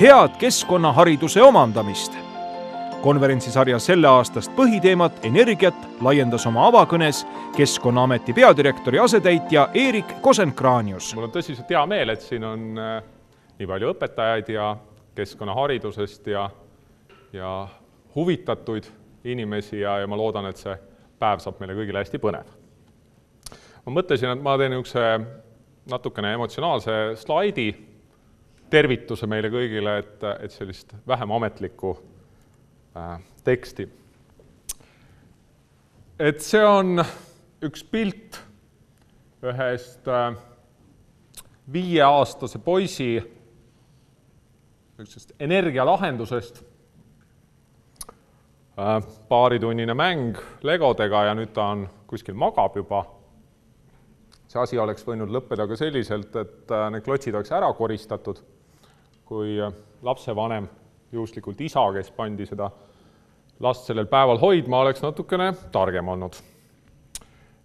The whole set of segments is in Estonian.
head keskkonnahariduse omandamist. Konverentsisarja selleaastast põhiteemat energiat laiendas oma avakõnes Keskkonnaameti peadirektori asetäitja Erik Kosenkraanius. Mul on tõsiselt hea meel, et siin on nii palju õpetajaid ja keskkonnaharidusest ja huvitatuid inimesi ja ma loodan, et see päev saab meile kõigile hästi põnev. Ma mõtlesin, et ma teen üks natukene emotsionaalse slaidi tervituse meile kõigile, et sellist vähem ametlikku teksti. Et see on üks pilt ühest 5-aastase poisi energialahendusest. Paaritunnine mäng legodega ja nüüd ta on kuskil magab juba. See asi oleks võinud lõppeda ka selliselt, et need klotsid oleks ära koristatud, kui lapsevanem, juhuslikult isa, kes pandi seda last sellel päeval hoidma, oleks natukene targem olnud.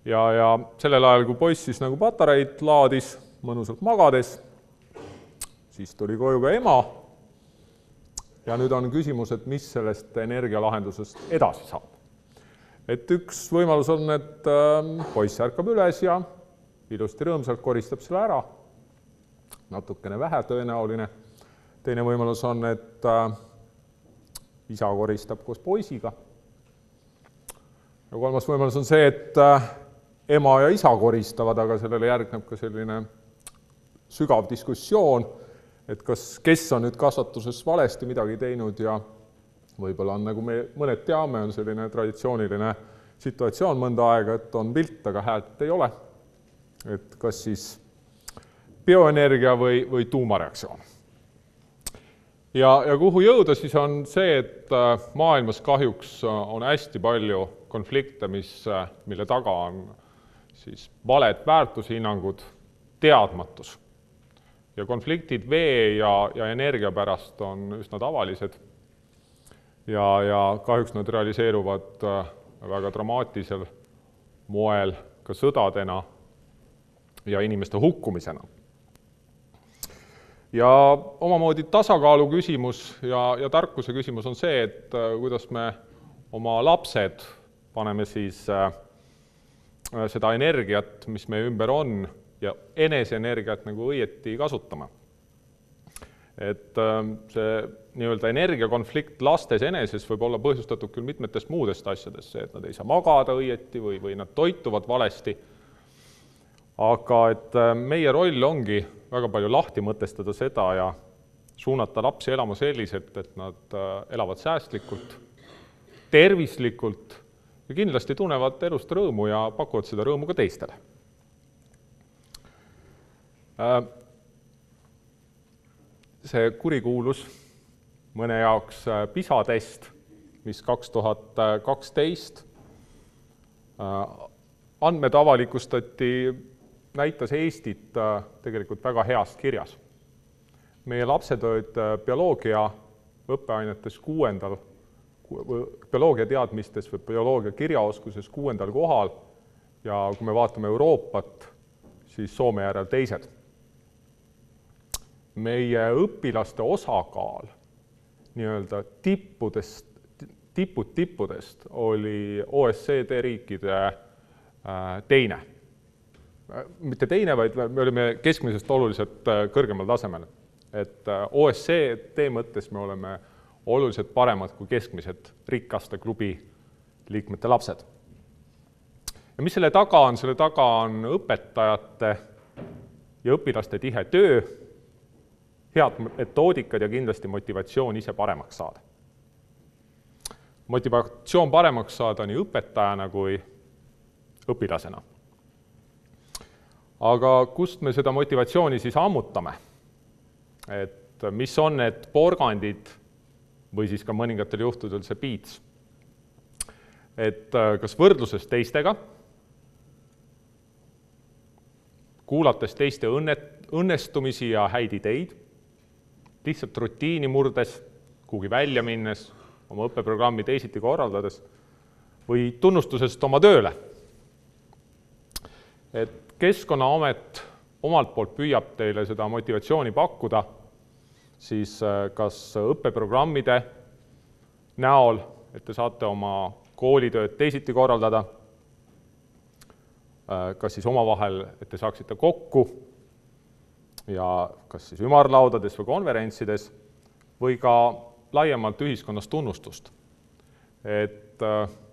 Ja sellel ajal, kui poiss siis nagu patareid laadis, mõnusalt magades, siis tuli koju ka ema. Ja nüüd on küsimus, et mis sellest energialahendusest edasi saab. Et üks võimalus on, et poiss ärkab üles ja ilusti rõõmsalt koristab selle ära. Natukene vähe tõenäoline. Teine võimalus on, et isa koristab koos poisiga. Ja kolmas võimalus on see, et ema ja isa koristavad, aga sellele järgneb ka selline sügav diskussioon, et kes on nüüd kasvatuses valesti midagi teinud ja võib-olla on, nagu me mõned teame, on selline traditsiooniline situatsioon mõnda aega, et on pilt, aga häält ei ole. Et kas siis bioenergia või tuumareaktsioon. Ja kuhu jõuda siis on see, et maailmas kahjuks on hästi palju konflikte, mille taga on siis valed väärtushinnangud, teadmatus. Ja konfliktid vee ja energia pärast on üsna tavalised ja kahjuks nad realiseeruvad väga dramaatilisel moel ka sõdadena ja inimeste hukkumisena. Ja omamoodi tasakaalu küsimus ja tarkuse küsimus on see, et kuidas me oma lapsed paneme siis seda energiat, mis meie ümber on, ja eneseenergiat nagu õieti kasutama. Et see nii-öelda energiakonflikt lastes eneses võib olla põhjustatud küll mitmetest muudest asjadest, see, et nad ei saa magada õieti või nad toituvad valesti. Aga et meie roll ongi väga palju lahti mõtestada seda ja suunata lapsi elama selliselt, et nad elavad säästlikult, tervislikult ja kindlasti tunnevad elust rõõmu ja pakuvad seda rõõmu ka teistele. See kurikuulus mõne jaoks PISA test, mis 2012 andmed avalikustati, näitas Eestit tegelikult väga heast kirjas. Meie lapsed olid bioloogia õppeainetes 6. bioloogia teadmistes või bioloogia kirjaoskuses 6. kohal ja kui me vaatame Euroopat, siis Soome järel teised. Meie õpilaste osakaal nii-öelda tippudest oli OECD riikide teine. Mitte teine, vaid me olime keskmisest oluliselt kõrgemal tasemel. Et OECD mõttes me oleme oluliselt paremad kui keskmised rikaste klubi liikmete lapsed. Ja mis selle taga on? Selle taga on õpetajate ja õpilaste tihe töö, head metoodikad ja kindlasti motivatsioon ise paremaks saada. Motivatsioon paremaks saada nii õpetajana kui õpilasena. Aga kust me seda motivatsiooni siis ammutame? Et mis on need porgandid või siis ka mõningatel juhtudel see piits? Et kas võrdluses teistega, kuulates teiste õnnestumisi ja häid ideid, lihtsalt rutiini murdes, kuhugi välja minnes, oma õppeprogrammi teisiti korraldades või tunnustusest oma tööle. Et Keskkonnaamet omalt poolt püüab teile seda motivatsiooni pakkuda, siis kas õppeprogrammide näol, et te saate oma koolitööd teisiti korraldada, kas siis omavahel, et te saaksite kokku ja kas siis ümarlaudades või konverentsides või ka laiemalt ühiskonnas tunnustust. Et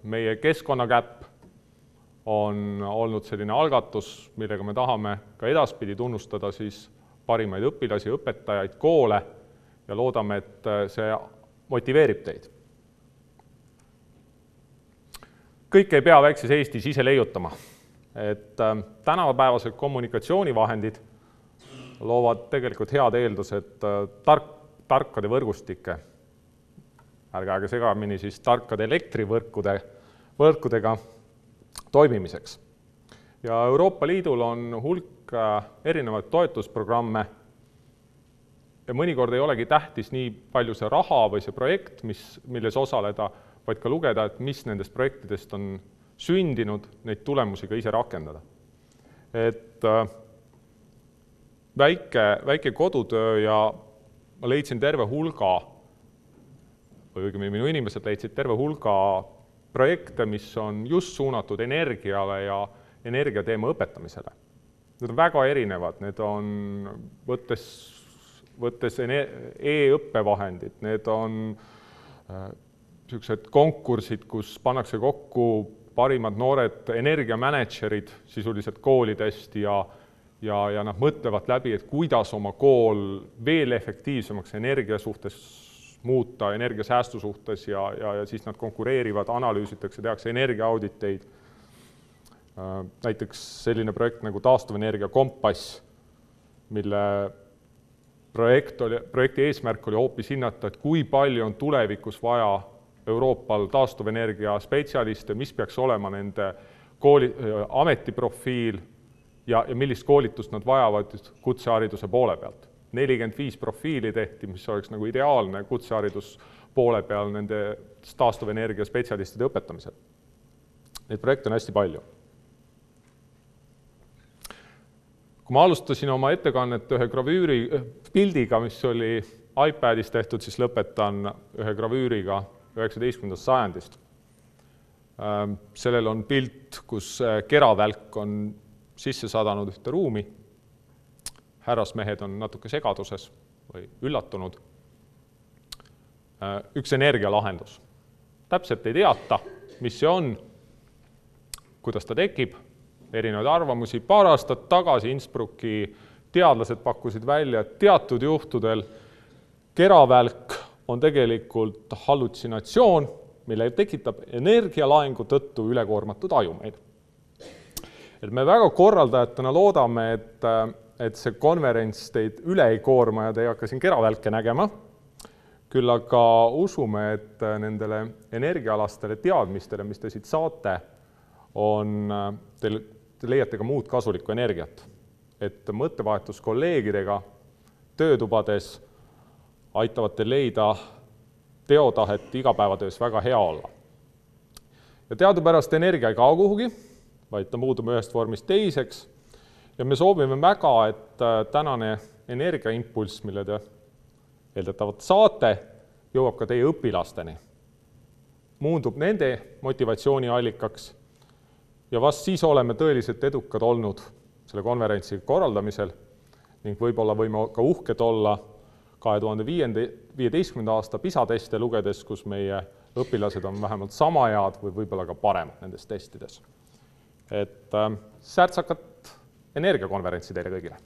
meie keskkonnakäpp on olnud selline algatus, millega me tahame ka edaspidi tunnustada siis parimaid õpilasi, õpetajaid, koole ja loodame, et see motiveerib teid. Kõik ei pea väikses Eestis ise leiutama, et tänapäevased kommunikatsioonivahendid loovad tegelikult head eeldused tarkade võrgustike, ärge segamini siis tarkade elektrivõrkudega toimimiseks. Ja Euroopa Liidul on hulk erinevaid toetusprogramme ja mõnikord ei olegi tähtis nii palju see raha või see projekt, milles osaleda, vaid ka lugeda, et mis nendest projektidest on sündinud, neid tulemusi ka ise rakendada. Et väike kodutöö ja ma leidsin terve hulga, või õigemini minu inimesed leidsid terve hulga projekte, mis on just suunatud energiale ja energiateema õpetamisele. Need on väga erinevad, need on võttes e-õppevahendid, need on niisugused konkursid, kus pannakse kokku parimad noored energiamänedžerid sisuliselt koolidest ja nad mõtlevad läbi, et kuidas oma kool veel efektiivsemaks energia suhtes muuta, energiasäästu suhtes ja siis nad konkureerivad, analüüsitakse, tehakse energiaauditeid. Näiteks selline projekt nagu taastuvenergia kompass, mille projekti eesmärk oli hoopis hinnata, et kui palju on tulevikus vaja Euroopal taastuvenergia spetsialiste, mis peaks olema nende ametiprofiil ja millist koolitust nad vajavad kutsehariduse poole pealt. 45 profiili tehti, mis oleks nagu ideaalne kutseharidus poole peal nende taastuvenergia spetsialistide õpetamisel. Neid projekte on hästi palju. Kui ma alustasin oma ettekannet ühe pildiga, mis oli iPadis tehtud, siis lõpetan ühe gravüüriga 19. sajandist. Sellel on pilt, kus keravälk on sisse sadanud ühte ruumi. Härrasmehed on natuke segaduses või üllatunud. Üks energialahendus. Täpselt ei teata, mis see on, kuidas ta tekib, erinevaid arvamusi. Paar aastat tagasi Innsbrucki teadlased pakkusid välja, et teatud juhtudel keravälk on tegelikult hallutsinatsioon, mille tekitab energialaengu tõttu ülekoormatud ajumeid. Et me väga korraldajatena loodame, et see konverents teid üle ei koorma ja te ei hakka siin keravälke nägema, küll aga usume, et nendele energiaalastele teadmistele, mis te siit saate, te leiate ka muud kasulikku energiat. Et mõttevahetus kolleegidega töötubades aitavad teil leida teotahet igapäevatöös väga hea olla. Ja teadupärast energia ei kao kuhugi, vaid ta muutub ühest vormist teiseks. Ja me soovime väga, et tänane energiaimpulss, mille te eeldatavalt saate, jõuab ka teie õpilasteni. Muundub nende motivatsiooniallikaks ja vast siis oleme tõeliselt edukad olnud selle konverentsi korraldamisel ning võib-olla võime ka uhked olla 2015. aasta PISA-teste lugedes, kus meie õpilased on vähemalt sama head või võib-olla ka paremad nendes testides. Et särtsakat energiakonverentsi teile kõigile!